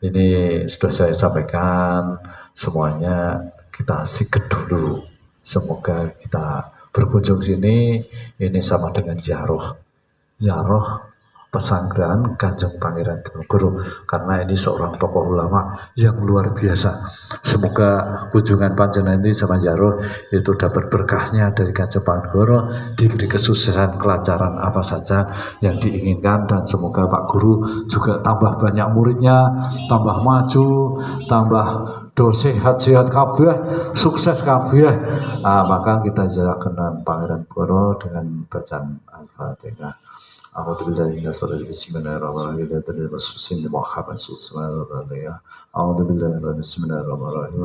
Ini sudah saya sampaikan semuanya, kita sikap dulu. Semoga kita berkunjung sini ini sama dengan ziarah pesantren Kanjeng Pangeran Diponegoro, karena ini seorang tokoh ulama yang luar biasa. Semoga kunjungan panjenengan ini sama ziarah itu dapat berkahnya dari Kanjeng Pangeran, diberi kesuksesan kelancaran apa saja yang diinginkan, dan semoga Pak Guru juga tambah banyak muridnya, tambah maju, tambah sehat-sehat kabeh, sukses kabeh. Maka kita jalankan Pangeran Diponegoro dengan bacaan Al-Fatihah. A'udzubillahi minasyaitonir rajim. Bismillahirrahmanirrahim. Muhammad sallallahu alaihi wasallam. A'udzubillahi bismillahirrahmanirrahim.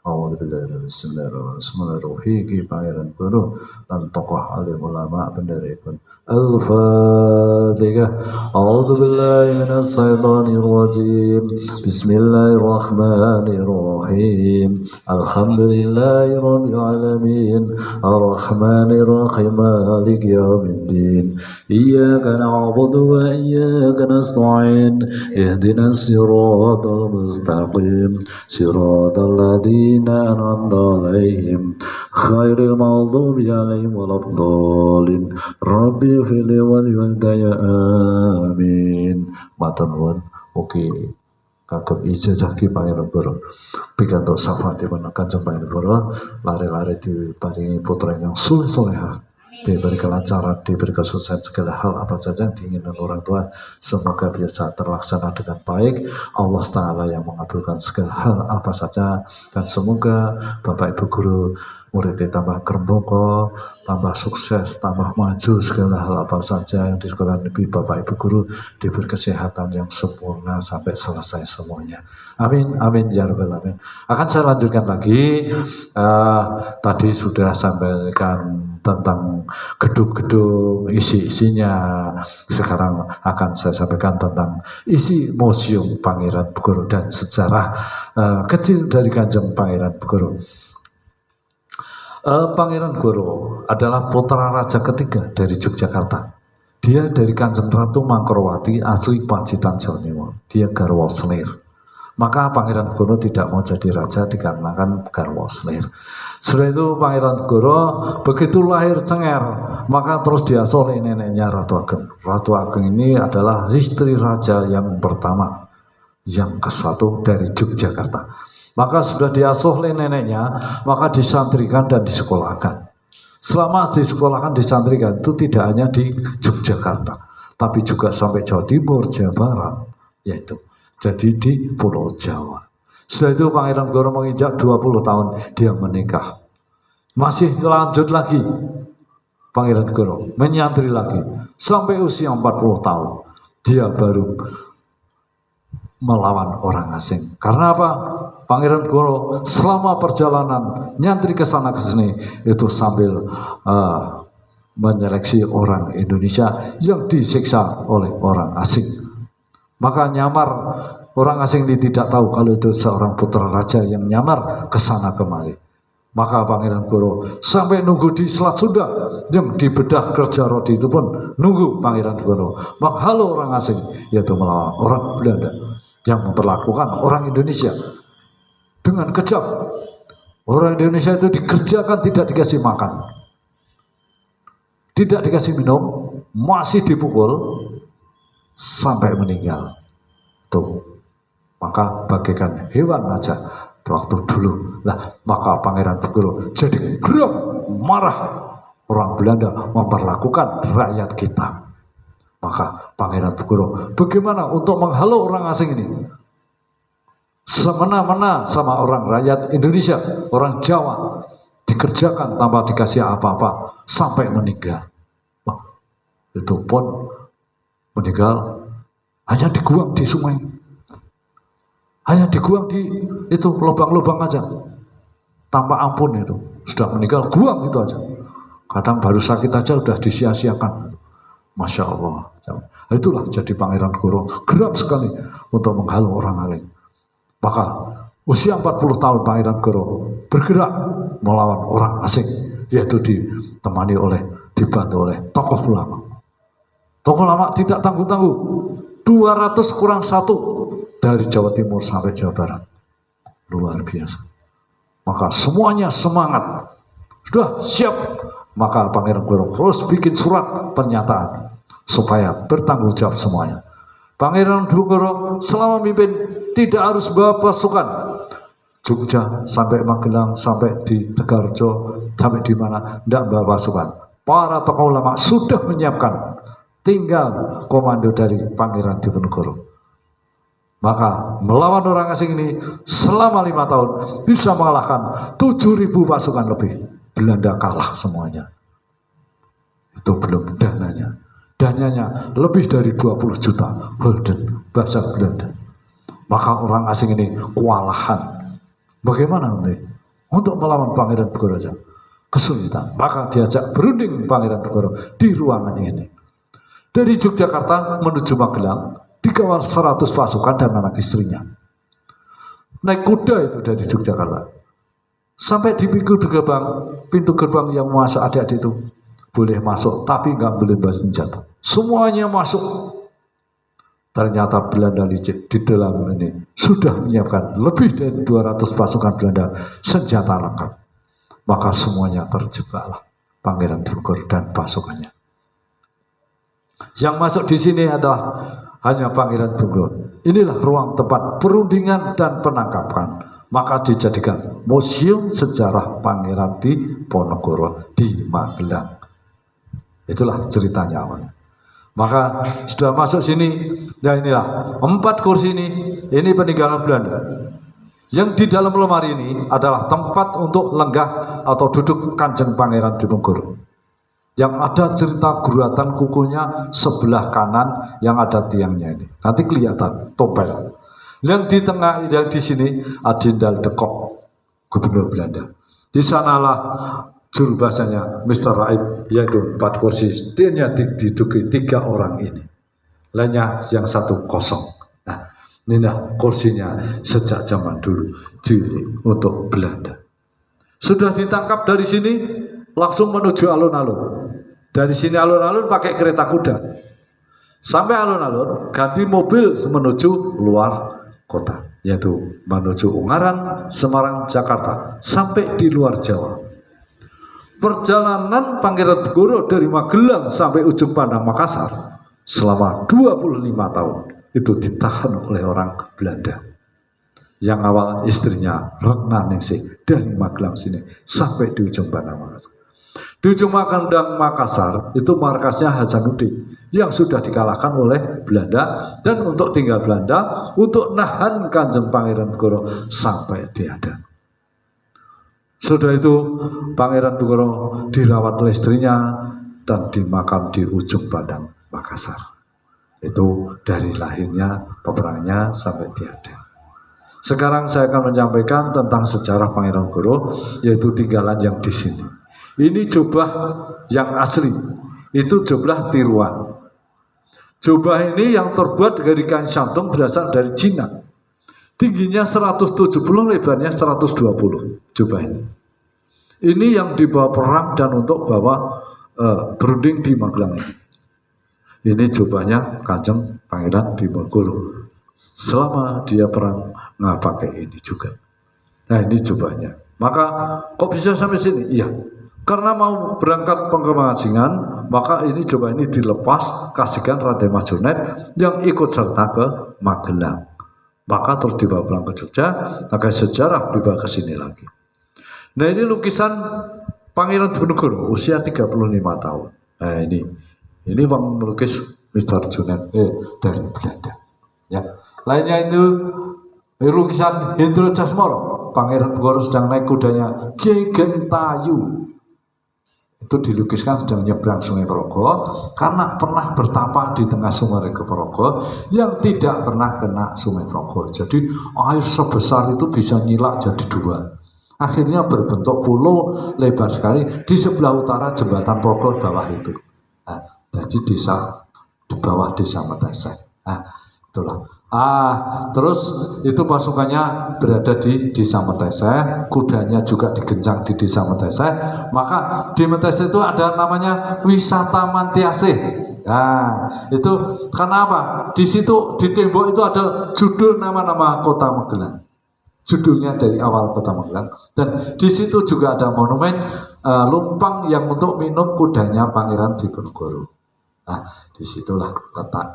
A'udzubillahi bismillahirrahmanirrahim. Pangeran Guru dan tokoh alim ulama pendiri pun. Al-Fatihah. A'udzubillahi minasyaitonir rajim. Bismillahirrahmanirrahim. Alhamdulillahirabbil alamin. Arrahmanir rahim. Maliki yaumiddin. Iyyaka na'budu wa iyyaka nasta'in. Ihdinas siratal mustaqim. Siratal ladzina an'amta 'alaihim ghairil maghdubi 'alaihim waladdallin. Rabbi fili wal walidayya amin. Matur nuwun. Mugi kagem ijazah ki Pangeran Guru pikantuk syafaatipun Kanjeng Pangeran Guru, lare-lare diparingi putra yang soleh-solehah, diberi kelancaran, diberi kesuksesan segala hal apa saja yang diinginkan orang tua, semoga biasa terlaksana dengan baik. Allah Ta'ala yang mengabulkan segala hal apa saja, dan semoga Bapak Ibu Guru muridnya tambah keremboko, tambah sukses, tambah maju segala hal apa saja yang di sekolah negeri Bapak Ibu Guru diberi kesehatan yang sempurna sampai selesai semuanya. Amin, amin ya rabbal alamin. Akan saya lanjutkan lagi. Tadi sudah sampaikan tentang gedung-gedung, isi-isinya. Sekarang akan saya sampaikan tentang isi museum Pangeran Diponegoro dan sejarah kecil dari Kanjeng Pangeran Diponegoro. Pangeran Diponegoro adalah putra raja ketiga dari Yogyakarta. Dia dari Kanjeng Ratu Mangkorowati asli Pacitan, Jawa Timur. Dia garwa Selir. Maka Pangeran Diponegoro tidak mau jadi raja dikarenakan garwa Selir. Setelah itu Pangeran Diponegoro begitu lahir cengar, maka terus diasuh oleh neneknya Ratu Ageng. Ratu Ageng ini adalah istri raja yang pertama, yang ke-1 dari Yogyakarta. Maka sudah diasuh oleh neneknya, maka disantrikan dan disekolahkan. Selama disekolahkan, disantrikan itu tidak hanya di Yogyakarta, tapi juga sampai Jawa Timur, Jawa Barat, yaitu jadi di Pulau Jawa. Setelah itu Pangeran Diponegoro menginjak 20 tahun, dia menikah. Masih lanjut lagi Pangeran Diponegoro menyantri lagi sampai usia 40 tahun. Dia baru melawan orang asing. Karena apa? Pangeran Diponegoro selama perjalanan nyantri ke sana ke sini itu sambil menyeleksi orang Indonesia yang disiksa oleh orang asing. Maka nyamar, orang asing ini tidak tahu kalau itu seorang putra raja yang nyamar ke sana kemari. Maka Pangeran Diponegoro sampai nunggu di Selat Sunda yang dibedah kerja rodi itu pun nunggu Pangeran Diponegoro menghalau orang asing, yaitu melawan orang Belanda yang memperlakukan orang Indonesia dengan kejam. Orang Indonesia itu dikerjakan, tidak dikasih makan, tidak dikasih minum, masih dipukul sampai meninggal. Tuh, maka bagaikan hewan aja waktu dulu. Lah, maka Pangeran Diponegoro jadi geram, marah orang Belanda memperlakukan rakyat kita. Maka Pangeran Diponegoro bagaimana untuk menghalau orang asing ini? Semena-mena sama orang rakyat Indonesia, orang Jawa, dikerjakan tanpa dikasih apa-apa sampai meninggal. Wah, itu pun meninggal hanya diguang di sungai, hanya diguang di itu lubang-lubang aja, tanpa ampun. Itu sudah meninggal, guang itu aja. Kadang baru sakit aja udah disia-siakan. Masya Allah. Itulah jadi Pangeran Diponegoro geram sekali untuk menghalau orang lain. Maka usia 40 tahun Pangeran Diponegoro bergerak melawan orang asing, yaitu dibantu oleh tokoh ulama. Tokoh ulama tidak tangguh-tangguh 200 kurang 1 dari Jawa Timur sampai Jawa Barat. Luar biasa. Maka semuanya semangat. Sudah siap. Maka Pangeran Diponegoro terus bikin surat pernyataan supaya bertanggung jawab semuanya. Pangeran Diponegoro selama mimpin tidak harus bawa pasukan. Jogja sampai Magelang sampai di Tegarjo sampai di mana tidak bawa pasukan. Para tokoh ulama sudah menyiapkan, tinggal komando dari Pangeran Diponegoro. Maka melawan orang asing ini selama 5 tahun bisa mengalahkan 7.000 pasukan lebih. Belanda kalah semuanya. Itu belum dananya. Dananya lebih dari 20 juta gulden bahasa Belanda. Maka orang asing ini kewalahan. Bagaimana untuk melawan Pangeran Diponegoro saja? Kesulitan. Maka diajak berunding Pangeran Diponegoro di ruangan ini. Dari Yogyakarta menuju Magelang dikawal 100 pasukan dan anak istrinya. Naik kuda itu dari Yogyakarta. Sampai di pintu gerbang yang masuk adik-adik itu boleh masuk, tapi nggak boleh bawa senjata. Semuanya masuk. Ternyata Belanda licik di dalam ini sudah menyiapkan lebih dari 200 pasukan Belanda senjata lengkap. Maka semuanya terjebaklah Pangeran Diponegoro dan pasukannya. Yang masuk di sini adalah hanya Pangeran Diponegoro. Inilah ruang tempat perundingan dan penangkapan. Maka dijadikan Museum Sejarah Pangeran Diponegoro di Magelang. Itulah ceritanya awalnya. Maka sudah masuk sini, ya inilah 4 kursi ini peninggalan Belanda. Yang di dalam lemari ini adalah tempat untuk lenggah atau duduk Kanjeng Pangeran Diponegoro. Yang ada cerita guratan kukunya sebelah kanan yang ada tiangnya ini. Nanti kelihatan topel. Yang di tengah di sini Adindal de Kock, Gubernur Belanda. Di sanalah juru bahasanya Mr. Raib, yaitu 4 kursi. Dia diduduki 3 orang ini. Lainnya yang 1 kosong. Nah, inilah kursinya sejak zaman dulu untuk Belanda. Sudah ditangkap dari sini, langsung menuju alun-alun. Dari sini alun-alun pakai kereta kuda. Sampai alun-alun ganti mobil menuju luar kota, yaitu menuju Ungaran, Semarang, Jakarta, sampai di luar Jawa. Perjalanan Pangeran Diponegoro dari Magelang sampai ujung pandang Makassar selama 25 tahun itu ditahan oleh orang Belanda. Yang awal istrinya Retna Ningsih dari Magelang sini sampai di ujung pandang Makassar. Di ujung pandang Makassar itu markasnya Hasanuddin yang sudah dikalahkan oleh Belanda, dan untuk tinggal Belanda untuk nahan Kanjeng Pangeran Diponegoro sampai tiada. Sudah itu Pangeran Diponegoro dirawat oleh istrinya dan dimakam di ujung pandang Makassar. Itu dari lahirnya peperangannya sampai tiada. Sekarang saya akan menyampaikan tentang sejarah Pangeran Diponegoro, yaitu tinggalan yang di sini. Ini jubah yang asli, itu jubah tiruan. Jubah ini yang terbuat dari kain shantung berasal dari Cina. Tingginya 170, lebarnya 120 jubah ini. Ini yang dibawa perang dan untuk bawa berunding di Magelang ini. Ini jubahnya Kanjeng Pangeran Diponegoro. Selama dia perang nggak pakai ini juga. Nah, ini jubahnya. Maka kok bisa sampai sini? Iya. Karena mau berangkat pengasingan, maka ini coba ini dilepas, kasihkan Raden Mas Jonet yang ikut serta ke Magelang. Maka terus dibawa pulang ke Jogja, maka sejarah dibawa ke sini lagi. Nah, ini lukisan Pangeran Diponegoro usia 35 tahun. Nah, ini bang melukis Mr. Jonet dari Belanda. Ya, lainnya itu lukisan Hendro Jasmoro. Pangeran Diponegoro sedang naik kudanya Ki Gentayu. Itu dilukiskan sedang nyebrang Sungai Perogo karena pernah bertapa di tengah Sungai Perogo yang tidak pernah kena Sungai Perogo. Jadi air sebesar itu bisa nyilak jadi 2. Akhirnya berbentuk pulau lebar sekali di sebelah utara jembatan Perogo bawah itu. Nah, jadi desa di bawah desa Metesek. Nah, itulah. Terus itu pasukannya berada di desa Metesek, kudanya juga digencang di desa Metesek. Maka di Metesek itu ada namanya wisata Mantiasih. Nah, itu karena apa? Di situ di tembok itu ada judul nama-nama kota Magelang. Judulnya dari awal kota Magelang. Dan di situ juga ada monumen lumpang yang untuk minum kudanya Pangeran Diponegoro. Nah, disitulah letak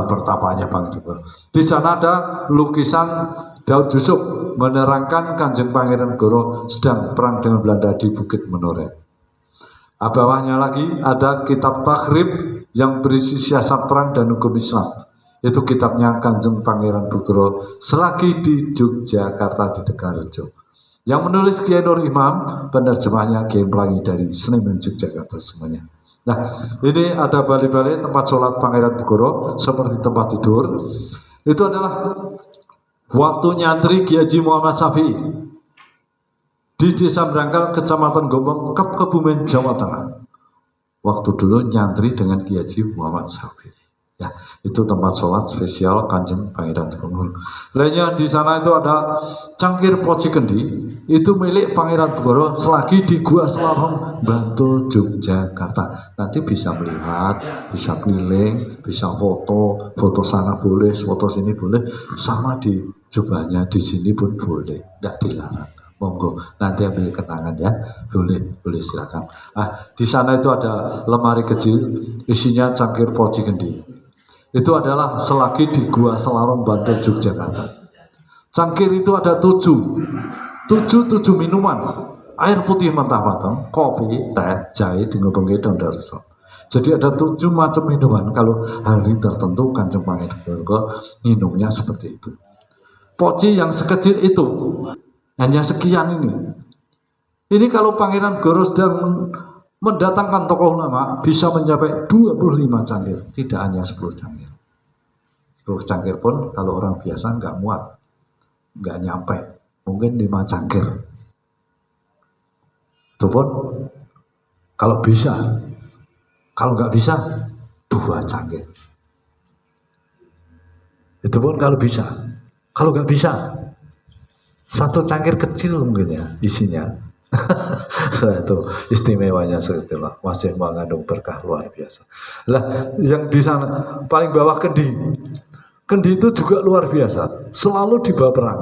pertapanya Pangeran Diponegoro. Di sana ada lukisan Daud Yusuf menerangkan Kanjeng Pangeran Goro sedang perang dengan Belanda di Bukit Menoreh. Bawahnya lagi ada kitab Takhrib yang berisi siasat perang dan hukum Islam. Itu kitabnya Kanjeng Pangeran Bugoro selagi di Yogyakarta di Tegarejo. Yang menulis Kiai Nur Imam, penerjemahnya Kiai Pelangi dari Sleman Yogyakarta semuanya. Nah, ini ada balik-balik tempat sholat Pangeran Bugoro seperti tempat tidur. Itu adalah waktu nyantri Kiai Haji Muhammad Syafi'i di Desa Brangkal, Kecamatan Gombong, Kebumen, Jawa Tengah. Waktu dulu nyantri dengan Kiai Haji Muhammad Syafi'i. Ya, itu tempat sholat spesial Kanjeng Pangeran Diponegoro. Lainnya di sana itu ada cangkir poci kendi, itu milik Pangeran Diponegoro selagi di Gua Selarong, Bantul, Yogyakarta. Nanti bisa melihat, bisa keliling, bisa foto sana boleh, foto sini boleh, sama di jubahnya di sini pun boleh, tidak dilarang. Monggo, nanti ambil kenangan ya, boleh silakan. Di sana itu ada lemari kecil, isinya cangkir poci kendi. Itu adalah selagi di Gua Selarong, Bantul, Yogyakarta. Cangkir itu ada tujuh minuman, air putih mentah matang, kopi, teh, jahe, dengan daun darusam. Jadi ada 7 macam minuman. Kalau hari tertentu Kanjeng Pangeran Diponegoro minumnya seperti itu. Poci yang sekecil itu hanya sekian ini. Ini kalau Pangeran Goro sedang mendatangkan tokoh ulama bisa mencapai 25 cangkir, tidak hanya 10 cangkir. 10 cangkir pun kalau orang biasa nggak muat, nggak nyampe, mungkin 5 cangkir. Itu pun kalau bisa, kalau nggak bisa 2 cangkir. Itu pun kalau bisa, kalau nggak bisa 1 cangkir kecil mungkin ya isinya. Nah, itu istimewanya seperti itu, masih mengandung berkah luar biasa. Lah, yang di sana paling bawah kendi itu juga luar biasa, selalu dibawa perang.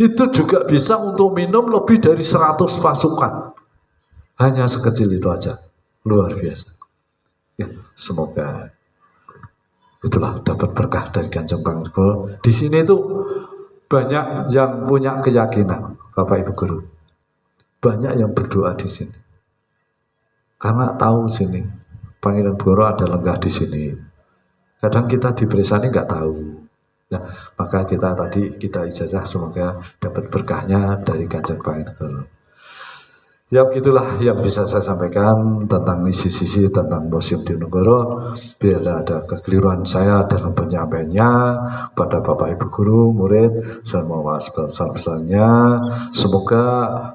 Itu juga bisa untuk minum lebih dari 100 pasukan. Hanya sekecil itu aja, luar biasa. Ya, semoga itulah dapat berkah dari Kanjeng Pangeran Goro. Di sini tuh banyak yang punya keyakinan, Bapak Ibu Guru. Banyak yang berdoa di sini. Karena tahu sini, Pangeran Goro ada lenggah di sini. Kadang kita di Bresani nggak tahu. Nah, maka kita ijazah semoga dapat berkahnya dari Kanjeng Pangeran Goro. Ya, begitulah yang bisa saya sampaikan tentang isi-isi tentang Museum Diponegoro. Bila ada kekeliruan saya dalam penyampaiannya pada Bapak Ibu Guru, murid, saya mohon maaf sebesar-besarnya. Semoga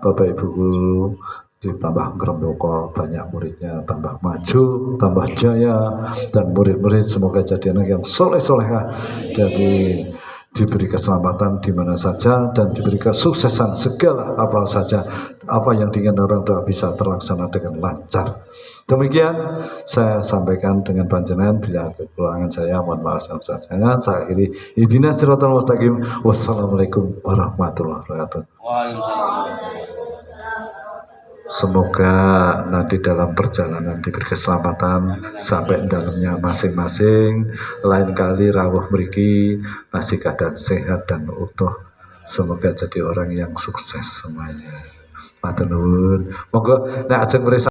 Bapak Ibu Guru ditambah ngeremboko, banyak muridnya tambah maju, tambah jaya, dan murid-murid semoga jadi anak yang soleh-soleha, jadi diberi keselamatan di mana saja dan diberi kesuksesan segala apa saja, apa yang diinginkan orang tua bisa terlaksana dengan lancar. Demikian saya sampaikan dengan panjenengan. Bila kekurangan saya mohon maaf sebesar-besarnya. Saya akhiri ihdinas siratal mustaqim. Wassalamualaikum warahmatullahi wabarakatuh. Semoga nanti dalam perjalanan diberi keselamatan sampai dalamnya masing-masing. Lain kali rawuh mriki masih keadaan sehat dan utuh. Semoga jadi orang yang sukses semuanya. Matur nuwun. Monggo nek ajeng